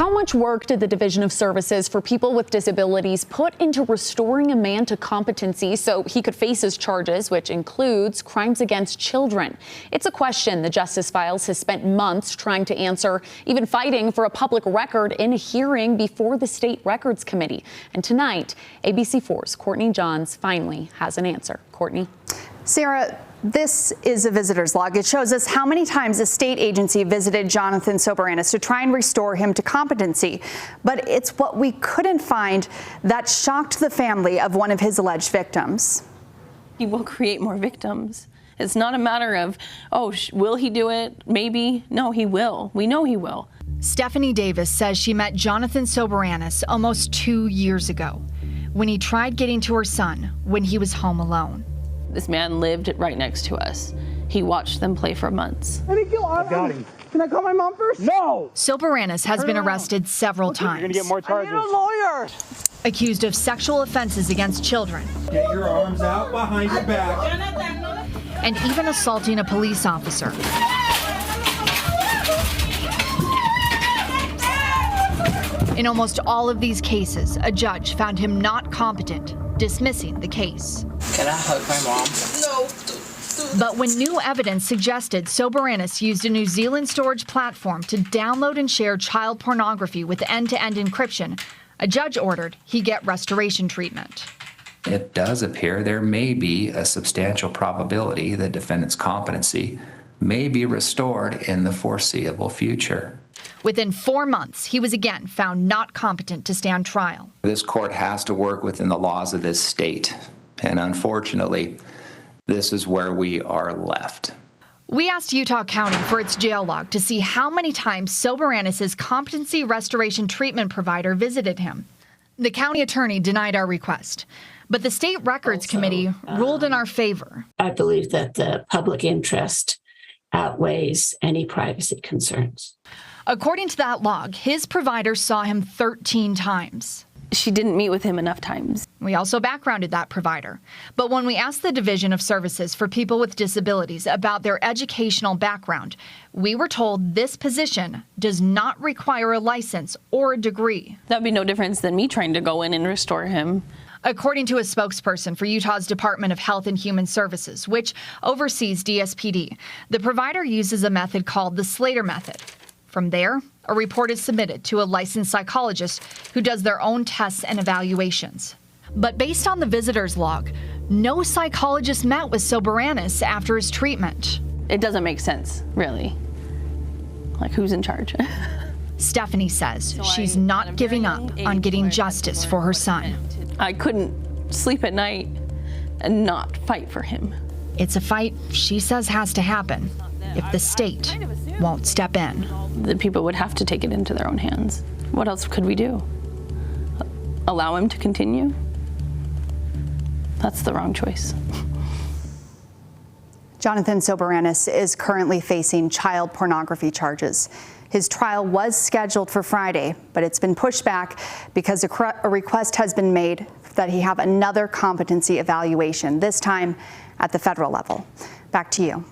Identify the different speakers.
Speaker 1: How much work did the Division of Services for People with Disabilities put into restoring a man to competency so he could face his charges, which includes crimes against children? It's a question the Justice Files has spent months trying to answer, even fighting for a public record in a hearing before the State Records Committee. And tonight, ABC4's Courtney Johns finally has an answer. Courtney.
Speaker 2: Sarah, this is a visitor's log. It shows us how many times a state agency visited Jonathan Soberanis to try and restore him to competency. But it's what we couldn't find that shocked the family of one of his alleged victims.
Speaker 3: He will create more victims. It's not a matter of, oh, will he do it? Maybe. No, he will. We know he will.
Speaker 4: Stephanie Davis says she met Jonathan Soberanis almost 2 years ago when he tried getting to her son when he was home alone.
Speaker 3: This man lived right next to us. He watched them play for months.
Speaker 5: I got him. Can I call my mom first? No!
Speaker 4: Soberanis has been arrested several times.
Speaker 5: You're gonna get more charges.
Speaker 6: I need a lawyer.
Speaker 4: Accused of sexual offenses against children.
Speaker 7: Get your arms out behind your back.
Speaker 4: And even assaulting a police officer. In almost all of these cases, a judge found him not competent, dismissing the case.
Speaker 8: Can I hug my mom?
Speaker 6: No.
Speaker 4: But when new evidence suggested Soberanis used a New Zealand storage platform to download and share child pornography with end-to-end encryption, a judge ordered he get restoration treatment.
Speaker 9: It does appear there may be a substantial probability that defendant's competency may be restored in the foreseeable future.
Speaker 4: Within 4 months, he was again found not competent to stand trial.
Speaker 9: This court has to work within the laws of this state, and unfortunately, this is where we are left.
Speaker 4: We asked Utah County for its jail log to see how many times Soberanis' competency restoration treatment provider visited him. The county attorney denied our request, but the State Records Committee ruled in our favor.
Speaker 10: I believe that the public interest outweighs any privacy concerns.
Speaker 4: According to that log, his provider saw him 13 times.
Speaker 3: She didn't meet with him enough times.
Speaker 4: We also backgrounded that provider. But when we asked the Division of Services for People with Disabilities about their educational background, we were told this position does not require a license or a degree.
Speaker 3: That'd be no difference than me trying to go in and restore him.
Speaker 4: According to a spokesperson for Utah's Department of Health and Human Services, which oversees DSPD, the provider uses a method called the Slater method. From there, a report is submitted to a licensed psychologist who does their own tests and evaluations. But based on the visitor's log, no psychologist met with Soberanis after his treatment.
Speaker 3: It doesn't make sense, really. Like, who's in charge?
Speaker 4: Stephanie says she's not giving up on getting justice for her son.
Speaker 3: I couldn't sleep at night and not fight for him.
Speaker 4: It's a fight she says has to happen if the state won't step in.
Speaker 3: The people would have to take it into their own hands. What else could we do? Allow him to continue? That's the wrong choice.
Speaker 2: Jonathan Soberanis is currently facing child pornography charges. His trial was scheduled for Friday, but it's been pushed back because a request has been made that he have another competency evaluation, this time at the federal level. Back to you.